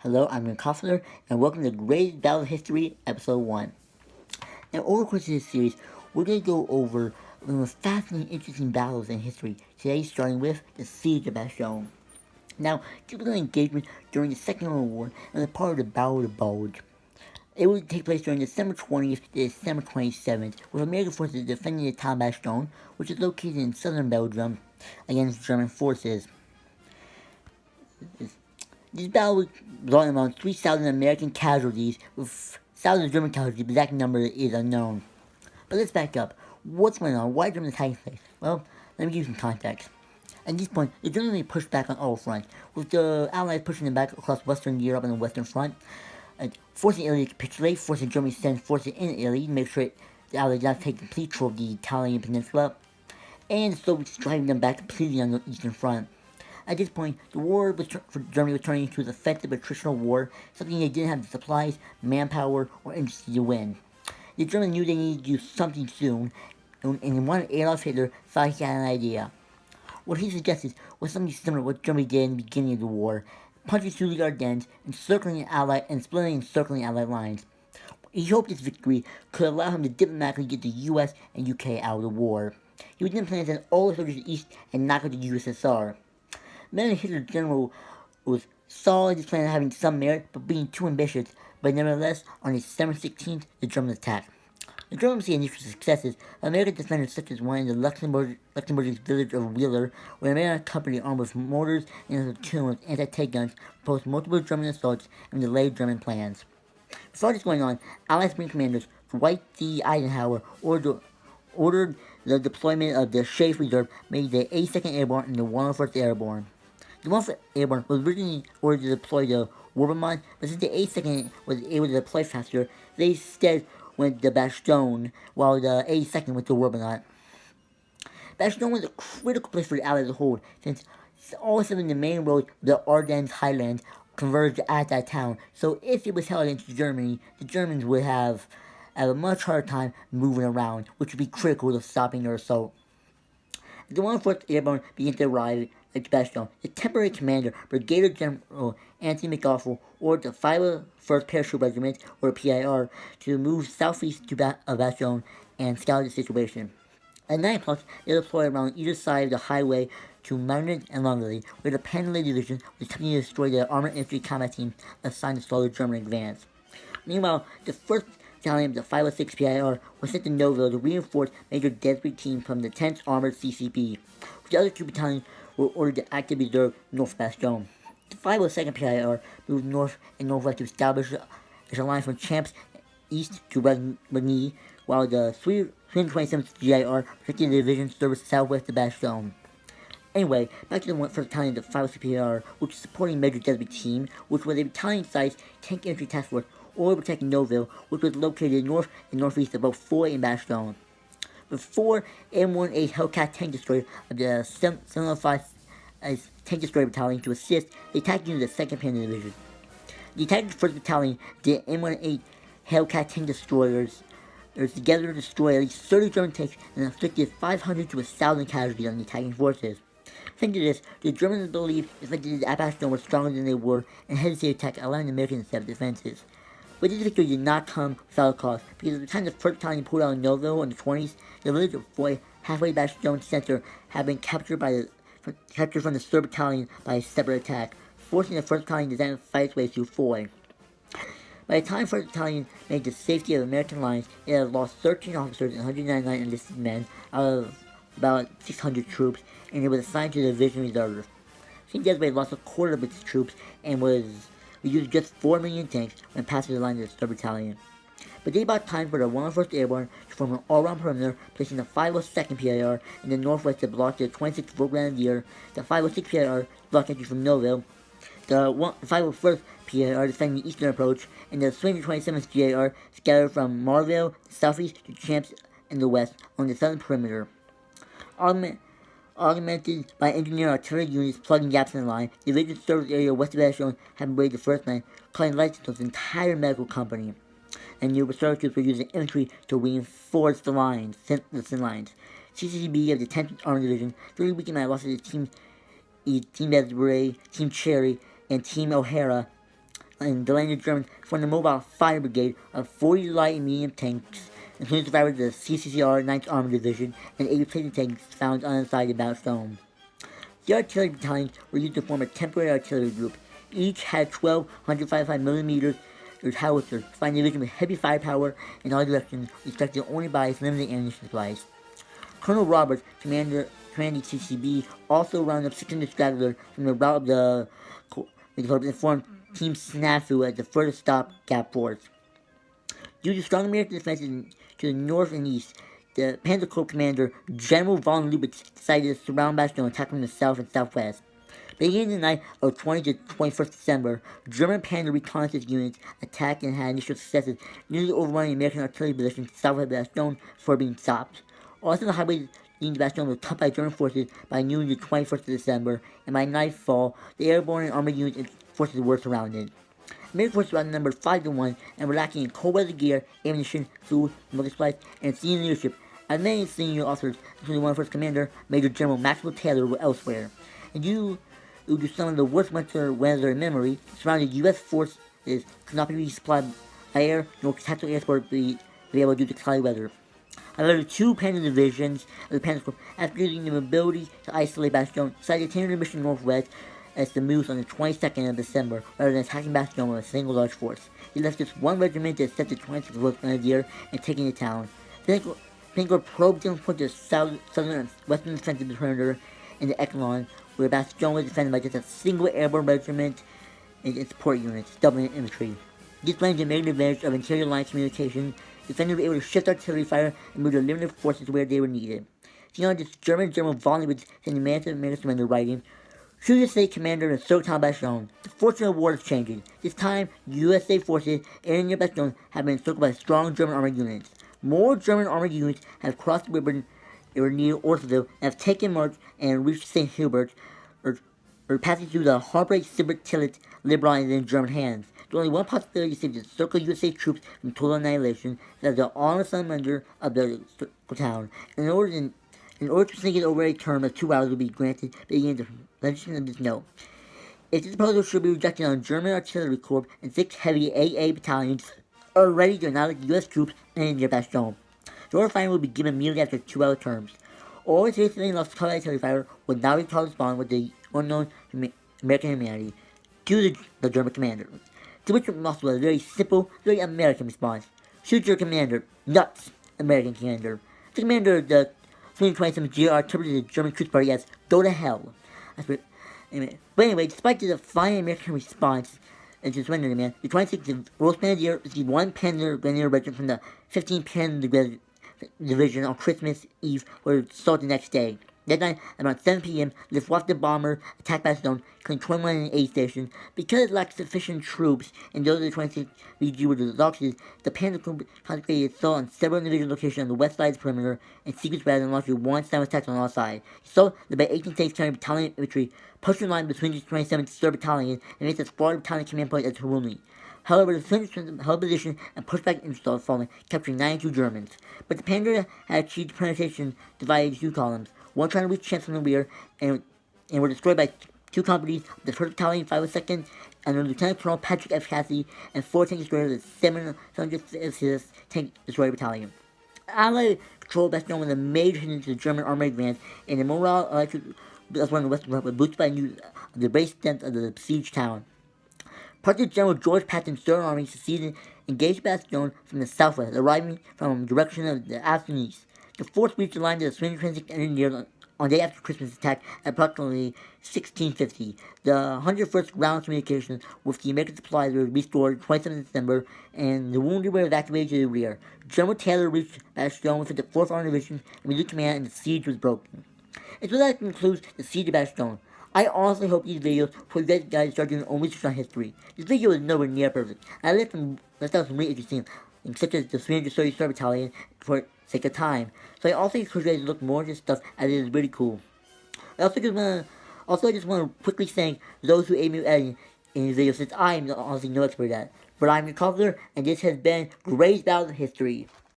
Hello, I'm your Koffler, and welcome to Great Battle of History, Episode 1. Now, over the course of this series, we're going to go over the most fascinating, interesting battles in history. Today, starting with the Siege of Bastogne. Now, typical engagement during the Second World War and a part of the Battle of the Bulge. It would take place during December 20th to December 27th, with American forces defending the town of Bastogne, which is located in southern Belgium, against German forces. This battle resulted in around 3,000 American casualties, with thousands of German casualties. The exact number is unknown. But let's back up. What's going on? Why Germans attacking place? Well, let me give you some context. At this point, the Germans pushed back on all fronts, with the Allies pushing them back across Western Europe and the Western Front, forcing Italy to capitulate, forcing Germany to send forces in Italy to make sure the Allies did not take complete control of the Italian peninsula, and the Soviets driving them back completely on the Eastern Front. At this point, the war for Germany was turning into an effective attritional war, something they didn't have the supplies, manpower, or industry to win. The Germans knew they needed to do something soon, and one Adolf Hitler thought he had an idea. What he suggested was something similar to what Germany did in the beginning of the war, punching through the Ardennes, encircling splitting and encircling Allied lines. He hoped this victory could allow him to diplomatically get the US and UK out of the war. He would then plan to send all the soldiers east and knock out the USSR. Many Hitler's general saw his plan having some merit, but being too ambitious. But nevertheless, on December 16th, the Germans attacked. The Germans see initial successes. American defenders such as one in the Luxembourgish village of Wheeler, where an American company armed with mortars and a platoon with anti-tank guns opposed multiple German assaults and delayed German plans. Before this going on, Allied Marine commanders Dwight D. Eisenhower ordered the deployment of the Schaefer Reserve, made the 82nd Airborne and the 101st Airborne. The 1st Airborne was originally ordered to deploy to Warbermont, but since the 82nd was able to deploy faster, they instead went to Bastogne, while the 82nd went to Warbermont. Bastogne was a critical place for the Allies to hold, since all of a sudden the main road, the Ardennes highlands, converged at that town. So if it was held against Germany, the Germans would have a much harder time moving around, which would be critical to stopping their assault. As the 104th Airborne began to arrive at Bastogne, the temporary commander, Brigadier General Anthony McAuliffe, ordered the 501st Parachute Regiment, or PIR, to move southeast of Bastogne and scout the situation. At 9 o'clock, they deployed around either side of the highway to Marigny and Langley, where the Panteley Division was coming to destroy the armored infantry combat team assigned to slow the German advance. Meanwhile, the 1st Battalion of the 506 PIR was sent to Noville to reinforce Major Desperate team from the 10th Armored CCP, with the other 2 battalions were ordered to active reserve north of Bastogne. The 502nd PIR moved north and northwest to establish a line from Champs east to Marigny, while the 327th GIR protected the division service southwest of Bastogne. Anyway, back to the 1st Battalion of the 506 PIR, which was supporting Major Desperate team, which was a battalion-sized tank infantry task force or protecting Noville, which was located north and northeast of both Foy and Bastogne. With 4 M18 Hellcat tank destroyers of the 705 tank destroyer battalion to assist, they attacked into the 2nd Panzer Division. The attacking 1st Battalion, the M18 Hellcat tank destroyers together destroyed at least 30 German tanks and inflicted 500 to 1,000 casualties on the attacking forces. Thanks to this, the Germans believed the Bastogne were stronger than they were and hesitated to attack, allowing the Americans to set up defenses. But this victory did not come without a cost, because at the time the 1st Battalion pulled out of Noville in the 20s, the village of Foy, halfway to Bastogne center, had been captured from the 3rd Battalion by a separate attack, forcing the 1st Battalion to then fight its way through Foy. By the time 1st Battalion made the safety of American lines, it had lost 13 officers and 199 enlisted men out of about 600 troops, and it was assigned to the Division Reserve. St. Desiree lost a quarter of its troops and was reduced just 4 million tanks when passing the line of the 3rd Battalion. But they bought time for the 101st Airborne to form an all-round perimeter, placing the 502nd PIR in the northwest to block the 26th Road Grenadier, the 506 PIR to block entry from Noville, the 501st PIR defending the eastern approach, and the 327th GIR scattered from Marville southeast to Champs in the west on the southern perimeter. Augmented by engineer artillery units plugging gaps in the line, the division service area west of Bastogne had been raided the first night, calling lights to the entire medical company. And new reserve troops were using infantry to reinforce the thin lines. CCB of the 10th Armored Division, 3 weekend losses to Team Desiree, Team Cherry, and Team O'Hara and delaying the Germans formed a mobile fire brigade of 40 light and medium tanks, including survivors of the CCCR 9th Armored Division and 80 replacement tanks found on the side of Bastogne. The artillery battalions were used to form a temporary artillery group. Each had 12 155mm howitzers, providing division with heavy firepower in all directions, restricted only by its limited ammunition supplies. Colonel Roberts, commanding CCB, also rounded up 600 stragglers from the route of the and formed Team Snafu as the furthest stop-gap force. Due to strong American defenses to the north and east, the Panzer Corps commander, General von Lubitz, decided to surround Bastogne and attack from the south and southwest. Beginning the night of 20 to 21st December, German Panzer reconnaissance units attacked and had initial successes, nearly overrunning American artillery positions south of Bastogne before being stopped. Also, the highway leading to Bastogne was cut by German forces by noon the 21st of December, and by nightfall, the airborne and armored units and forces were surrounded. American forces were outnumbered 5 to 1 and were lacking in cold weather gear, ammunition, food, medical supplies, and senior leadership, as many senior officers, including one first commander, Major General Maxwell Taylor, were elsewhere. And due to some of the worst winter weather in memory, surrounded U.S. forces could not be resupplied by air, nor could tactical air support be able due to cloudy weather. However, two Panzer divisions of the Panzer Corps, after using the mobility to isolate Bastogne, decided to continue their mission northwest as the moves on the 22nd of December, rather than attacking Bastogne with a single large force. He left just one regiment to accept the 26th Royal Grenadier and taking the town. The Corps probed down toward the southern and western defensive perimeter in the Echelon, where Bastogne was defended by just a single airborne regiment and its support units, doubling infantry. This blends the negative advantage of interior line communication. Defenders were able to shift artillery fire and move their limited forces where they were needed. Seeing this German General von Lubitz sending massive American surrender writing, USA Commander in SOCOM Bastogne, the fortune of war is changing. This time, USA forces in near Bastogne have been encircled by strong German armored units. More German armored units have crossed the river near Orthville and have taken march and reached St. Hubert, or passing through the Heartbreak Sibert Tillet liberalized in German hands. There's only one possibility to save the circle USA troops from total annihilation, that is the honest surrender of the town. In order to sneak it over a term of 2 hours will be granted, beginning the legislation of this note. If this proposal should be rejected on German Artillery Corps and 6 heavy AA battalions are ready to annihilate US troops in near Bastogne. The order fire will be given immediately after 2-hour terms. All seriously lost colored artillery fire would not be correspond with the unknown American humanity to the German commander. To which was a very simple, very American response. Shoot your commander. Nuts, American commander. The commander of the 2027 GR interpreted the German Truth Party as, go to hell. But anyway, despite the defiant American response to surrender demand, the 26th Royal Grenadier received one Panzer Grenadier regiment from the 15th Panzer Division on Christmas Eve, where it started the next day. That night, at around 7 p.m., the Luftwaffe bomber attacked Bastogne, killing 21 in an aid station. Because it lacked sufficient troops, and those of the 26th VG were exhausted, the Panzer Corps concentrated itself on several individual locations on the west side of the perimeter, and sequenced rather than launching one silent attack on all sides. So, the by 18 states carrying battalion infantry pushed the line between the 27th 3rd Battalion and made the Florida Battalion command point at Taruni. However, the Finns held position and pushed back installed, falling, capturing 92 Germans. But the Panzer had achieved penetration divided into 2 columns. One trying to reach chance from the rear, and were destroyed by 2 companies of the 1st Battalion, 502nd, under Lieutenant Colonel Patrick F. Cassie, and 4 tank destroyers of the 756th Tank Destroyer Battalion. Allied control Bastogne was a major hindrance to the German armored advance, and the morale was one of the Western Front was boosted by news of the base strength of the besieged town. Parts of General George Patton's Third Army succeeded in engaged Bastogne from the southwest, arriving from the direction of the Alps and east. The force reached the line of the 326th Engineers on the day after Christmas attack at approximately 1650. The 101st ground communications with the American supplies were restored 27th December, and the wounded were evacuated to the rear. General Taylor reached Bastogne with the 4th Armored Division and reduced command, and the siege was broken. And so that concludes the Siege of Bastogne. I honestly hope these videos will get you guys start doing your own research on history. This video is nowhere near perfect. I left out some really interesting things, such as the 333rd Battalion, for sake of time. So I also encourage you guys to look more into this stuff, as it is really cool. I just want to quickly thank those who aid me editing in these videos, since I am honestly no expert at it. But I'm your counselor, and this has been Gray's Battle of History.